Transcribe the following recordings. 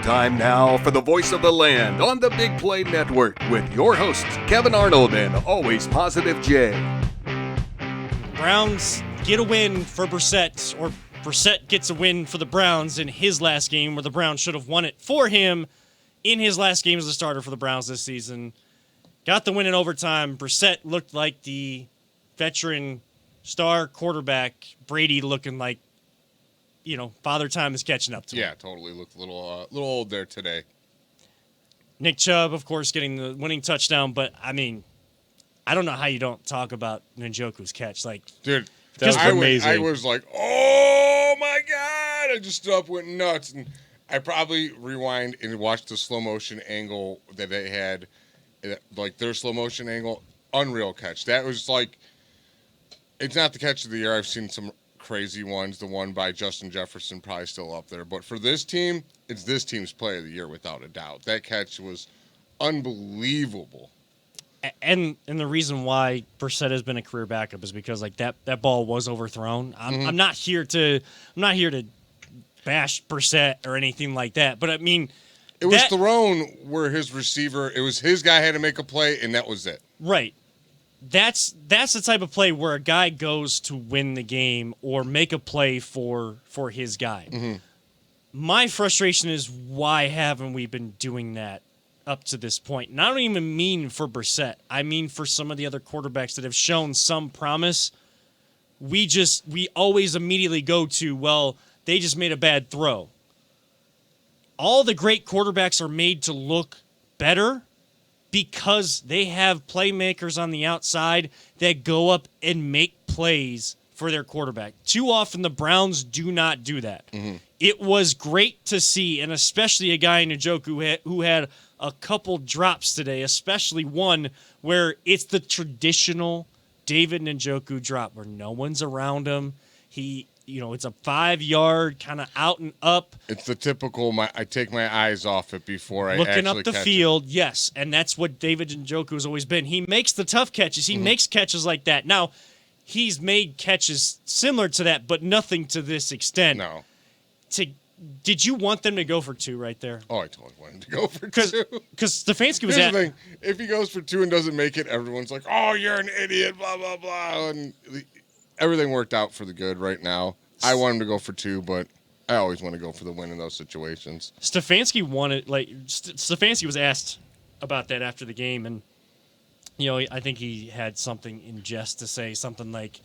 Time now for the voice of the land on the Big Play Network with your hosts, Kevin Arnold and always positive Jay. Browns get a win for Brissett, or Brissett gets a win for the Browns in his last game, where the Browns should have won it for him in his last game as a starter for the Browns this season. Got the win in overtime. Brissett looked like the veteran star quarterback. Brady looking like, Father Time is catching up to him. Yeah, totally. Looked a little old there today. Nick Chubb, of course, getting the winning touchdown. But, I don't know how you don't talk about Njoku's catch. Dude, that was amazing. I was like, oh, my God. I just stood up, went nuts. And I probably rewind and watched the slow motion angle that they had, like their slow motion angle. Unreal catch. That was like, it's not the catch of the year. I've seen some crazy ones. The one by Justin Jefferson probably still up there. But for this team, it's this team's player of the year without a doubt. That catch was unbelievable. And the reason why Brissett has been a career backup is because that ball was overthrown. I'm not here to bash Brissett or anything like that. But it was thrown where his receiver, it was his guy had to make a play, and that was it. Right. That's the type of play where a guy goes to win the game or make a play for his guy. Mm-hmm. My frustration is, why haven't we been doing that up to this point? And I don't even mean for Brissett. I mean for some of the other quarterbacks that have shown some promise. We always immediately go to, well, they just made a bad throw. All the great quarterbacks are made to look better because they have playmakers on the outside that go up and make plays for their quarterback. Too often the Browns do not do that. Mm-hmm. It was great to see, and especially a guy in Njoku who had a couple drops today, especially one where it's the traditional David Njoku drop where no one's around him. It's a 5-yard kind of out and up. It's the typical, I take my eyes off it before I looking actually up the catch field, it. yes, and that's what David Njoku has always been. He makes the tough catches. He makes catches like that. Now, he's made catches similar to that, but nothing to this extent. No. Did you want them to go for 2 right there? Oh, I totally wanted to go for 2. Because Stefanski was Here's the thing. If he goes for 2 and doesn't make it, everyone's like, oh, you're an idiot, blah, blah, blah. And everything worked out for the good right now. I want him to go for 2, but I always want to go for the win in those situations. Stefanski Stefanski was asked about that after the game, and I think he had something in jest to say, something like,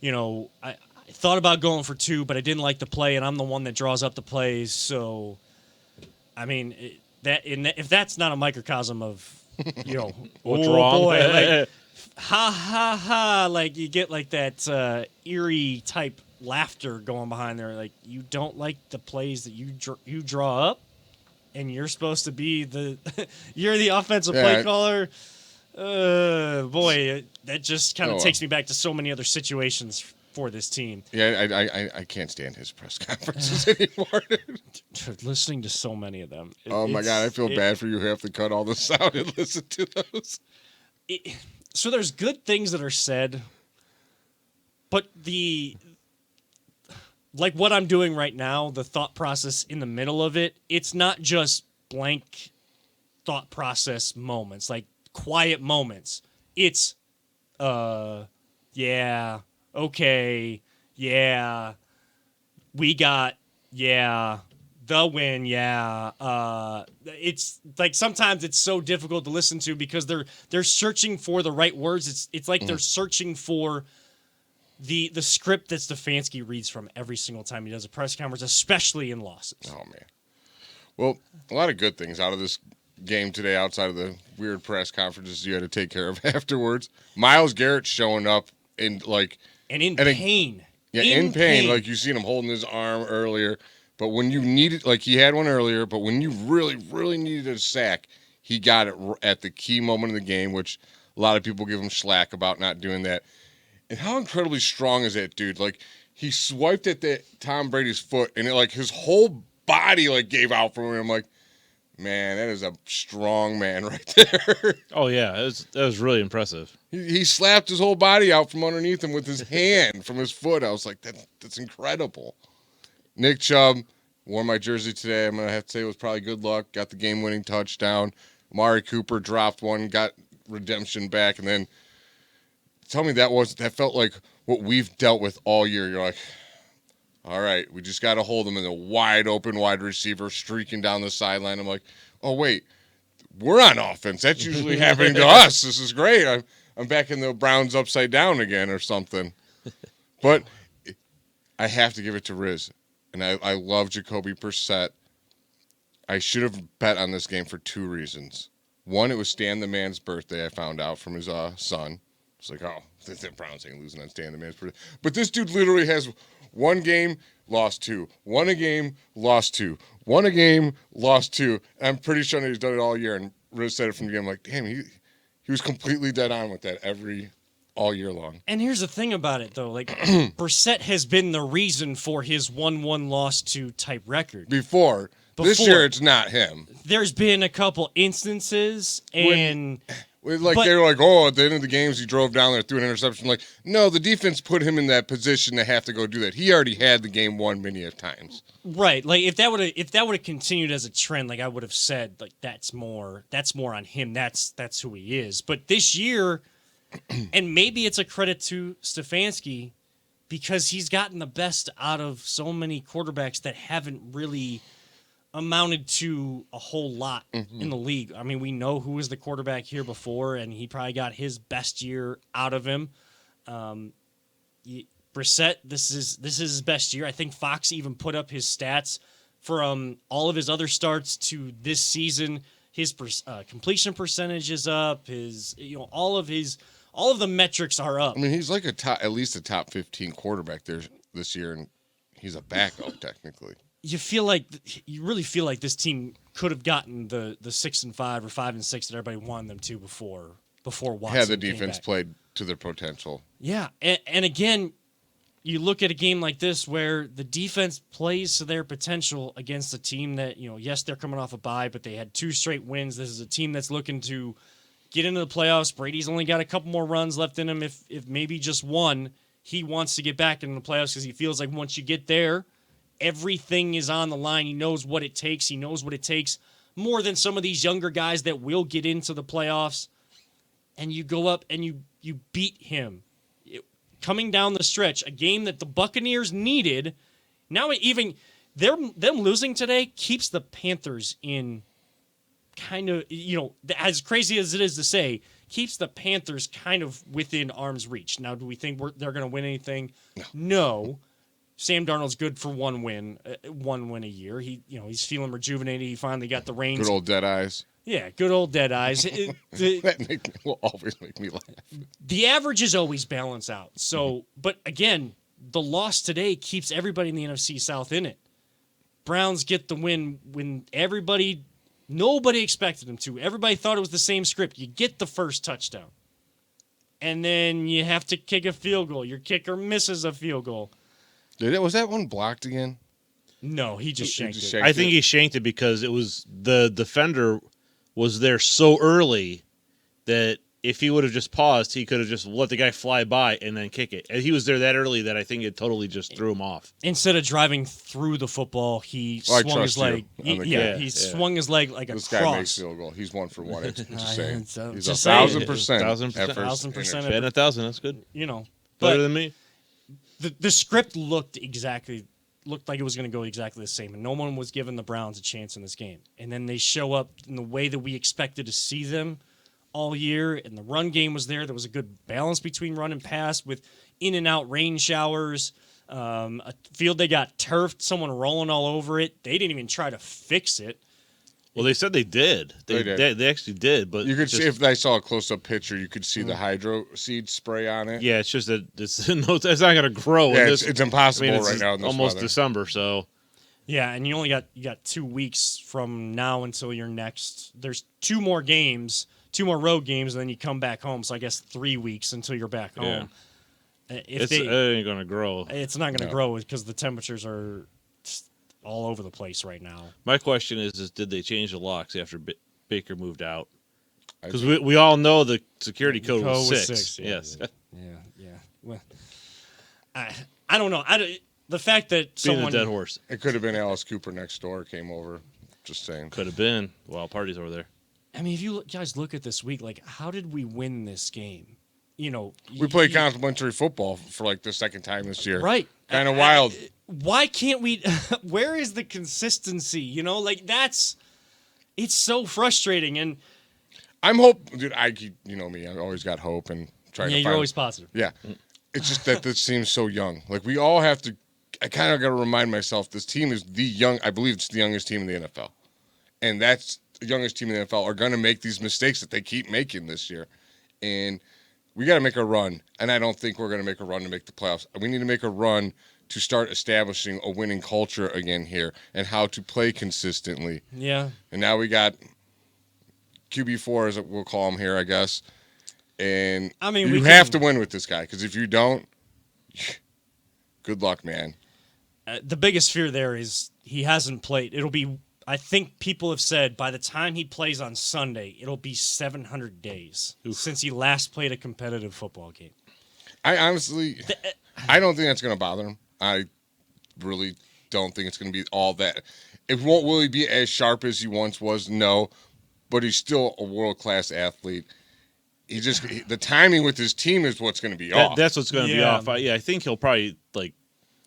I thought about going for 2, but I didn't like the play, and I'm the one that draws up the plays. So, if that's not a microcosm of, what's wrong? Boy, ha ha ha, you get that eerie type laughter going behind there. You don't like the plays that you draw up, and you're supposed to be you're the offensive play caller. Boy, that just kind of takes me back to so many other situations for this team. Yeah, I can't stand his press conferences anymore. Listening to so many of them. Oh my God, I feel bad for you who have to cut all this out and listen to those. So there's good things that are said, but what I'm doing right now, the thought process in the middle of it, it's not just blank thought process moments, like quiet moments. It's, yeah, okay, yeah, we got, yeah, the win, yeah. It's like sometimes it's so difficult to listen to because they're searching for the right words. It's like they're searching for the script that Stefanski reads from every single time he does a press conference, especially in losses. Oh, man. Well, a lot of good things out of this game today outside of the weird press conferences you had to take care of afterwards. Myles Garrett showing up in pain. In pain. Like you seen him holding his arm earlier. But when you needed, he had one earlier, but when you really, really needed a sack, he got it at the key moment of the game, which a lot of people give him slack about not doing that. And how incredibly strong is that dude? He swiped at Tom Brady's foot, and his whole body gave out from him. I'm like, man, that is a strong man right there. Oh yeah, that was really impressive. He slapped his whole body out from underneath him with his hand from his foot. I was like, that's incredible. Nick Chubb, Wore my jersey today. I'm going to have to say it was probably good luck. Got the game-winning touchdown. Amari Cooper dropped one, got redemption back, and then tell me that felt like what we've dealt with all year. You're like, all right, we just got to hold him in a wide open wide receiver streaking down the sideline. I'm like, oh, wait, we're on offense. That's usually happening to us. This is great. I'm back in the Browns upside down again or something. But I have to give it to Riz. And I love Jacoby Brissett. I should have bet on this game for two reasons. One, it was Stan the Man's birthday, I found out from his son. It's like, oh, the Browns ain't losing on Stan the Man's birthday. But this dude literally has one game, lost two. Won a game, lost two. Won a game, lost two. And I'm pretty sure that he's done it all year. And Riz said it from the game. I'm like, damn, he was completely dead on with that all year long. And here's the thing about it, though. Like, Brissett has been the reason for his 1-1 loss to type record. Before. This year, it's not him. There's been a couple instances, and... They were like, oh, at the end of the games, he drove down there, threw an interception. Like, no, the defense put him in that position to have to go do that. He already had the game won many of times. Right. Like, if that would have continued as a trend, like I would have said, like that's more on him. That's who he is. But this year, and maybe it's a credit to Stefanski, because he's gotten the best out of so many quarterbacks that haven't really amounted to a whole lot in the league. I mean, we know who was the quarterback here before, and he probably got his best year out of him. Brissett, this is his best year. I think Fox even put up his stats from all of his other starts to this season. His completion percentage is up. All of the metrics are up. I mean, he's like at least a top 15 quarterback there this year, and he's a backup technically. You really feel like this team could have gotten the 6-5 or 5-6 that everybody wanted them to before Watson. Had the defense played to their potential. Yeah, and again, you look at a game like this where the defense plays to their potential against a team that, yes, they're coming off a bye, but they had 2 straight wins. This is a team that's looking to get into the playoffs. Brady's only got a couple more runs left in him, if maybe just one. He wants to get back into the playoffs because he feels like once you get there, everything is on the line. He knows what it takes. He knows what it takes more than some of these younger guys that will get into the playoffs. And you go up and you beat him. Coming down the stretch, a game that the Buccaneers needed. Now even them losing today keeps the Panthers in kind of, as crazy as it is to say, keeps the Panthers kind of within arm's reach. Now, do we think they're going to win anything? No. Sam Darnold's good for one win a year. He's feeling rejuvenated. He finally got the reins. Good old dead eyes. Yeah, good old dead eyes. That will always make me laugh. The averages always balance out. So, but again, the loss today keeps everybody in the NFC South in it. Browns get the win when nobody expected them to. Everybody thought it was the same script. You get the first touchdown, and then you have to kick a field goal. Your kicker misses a field goal. Was that one blocked again? No, he just shanked it. I think he shanked it because it was the defender was there so early that if he would have just paused, he could have just let the guy fly by and then kick it. And he was there that early that I think it totally just threw him off. Instead of driving through the football, he swung his leg. Swung his leg like a cross. This guy makes field goal. He's 1 for 1. It's just saying. He's just 1,000%. 1,000%. Betting 1,000. That's good. Better than me. The script looked like it was going to go exactly the same, and no one was giving the Browns a chance in this game. And then they show up in the way that we expected to see them all year, and the run game was there. There was a good balance between run and pass with in and out rain showers. A field they got turfed, someone rolling all over it. They didn't even try to fix it. Well, they said they did. They did. They actually did, but you could see if I saw a close-up picture, you could see the hydro seed spray on it. Yeah, it's just that it's not going to grow. Yeah, it's impossible right now. In this almost weather. December, so yeah, and you got 2 weeks from now until your next. There's 2 more games, 2 more road games, and then you come back home. So I guess 3 weeks until you're back home. Yeah. It ain't going to grow. It's not going to grow because the temperatures are all over the place right now. My question is did they change the locks after Baker moved out? Because we all know the security code was 6. Yeah, Yes. Yeah. Well, I don't know. The fact that Being someone a dead horse. It could have been Alice Cooper next door came over. Just saying. Could have been. Well, parties over there. I mean, if you guys look at this week, like, how did we win this game? You know, We played complimentary football for like the second time this year. right. Kind of wild. Why can't we? Where is the consistency? You know, like it's so frustrating. And I'm dude. You know me. I always got hope and try to. yeah, find you're always positive. Yeah. It's just that this seems so young. Like we all have to. I kind of got to remind myself this team is I believe it's the youngest team in the NFL, and that's the youngest team in the NFL are going to make these mistakes that they keep making this year, and we got to make a run. And I don't think we're going to make a run to make the playoffs. We need to make a run to start establishing a winning culture again here and how to play consistently. Yeah. And now we got QB4, as we'll call him here, I guess. And I mean, you have to win with this guy because if you don't, good luck, man. The biggest fear there is he hasn't played. It'll be, I think people have said by the time he plays on Sunday, it'll be 700 days since he last played a competitive football game. I honestly, I don't think that's going to bother him. I really don't think it's going to be all that. It won't really be as sharp as he once was, no, but he's still a world-class athlete. The timing with his team is what's going to be off. That's what's going to be off. I think he'll probably, like,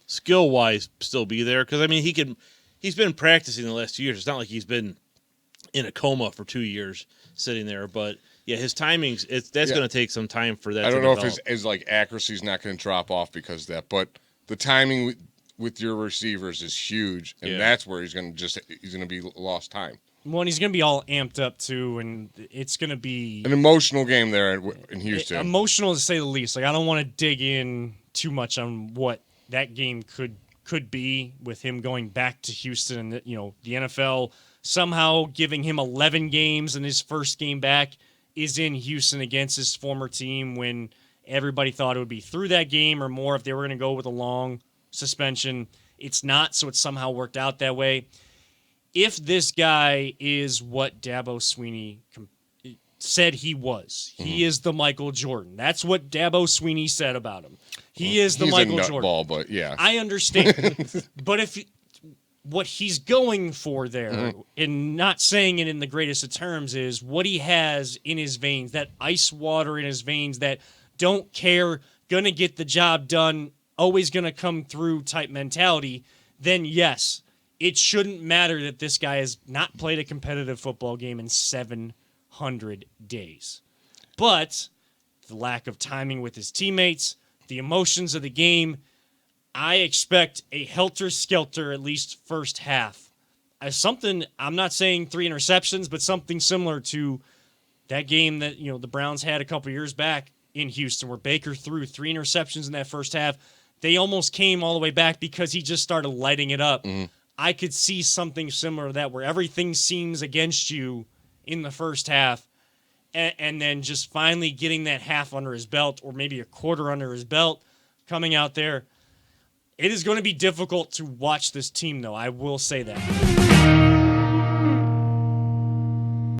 skill-wise still be there. Because, I mean, he's been practicing the last 2 years. It's not like he's been in a coma for 2 years sitting there. But, yeah, his timings, that's going to take some time for that to develop. I don't know if his like, accuracy is not going to drop off because of that. But the timing with your receivers is huge. And that's where he's going to be lost time. Well, and he's going to be all amped up, too, and it's going to be an emotional game there in Houston. Emotional, to say the least. Like, I don't want to dig in too much on what that game could be with him going back to Houston and, the NFL somehow giving him 11 games, and his first game back is in Houston against his former team when everybody thought it would be through that game or more if they were going to go with a long suspension. It's not, so it somehow worked out that way. If this guy is what Dabo Swinney said he was, he is the Michael Jordan. That's what Dabo Swinney said about him. He's a nutball, but yeah. I understand. But if what he's going for there, and not saying it in the greatest of terms, is what he has in his veins, that ice water in his veins, that don't care, gonna get the job done, always gonna come through type mentality, then yes, it shouldn't matter that this guy has not played a competitive football game in 700 days. But the lack of timing with his teammates, the emotions of the game, I expect a helter-skelter, at least first half. Something, I'm not saying 3 interceptions, but something similar to that game that the Browns had a couple years back in Houston where Baker threw 3 interceptions in that first half. They almost came all the way back because he just started lighting it up. I could see something similar to that where everything seems against you in the first half and then just finally getting that half under his belt or maybe a quarter under his belt coming out there. It is going to be difficult to watch this team, though. I will say that.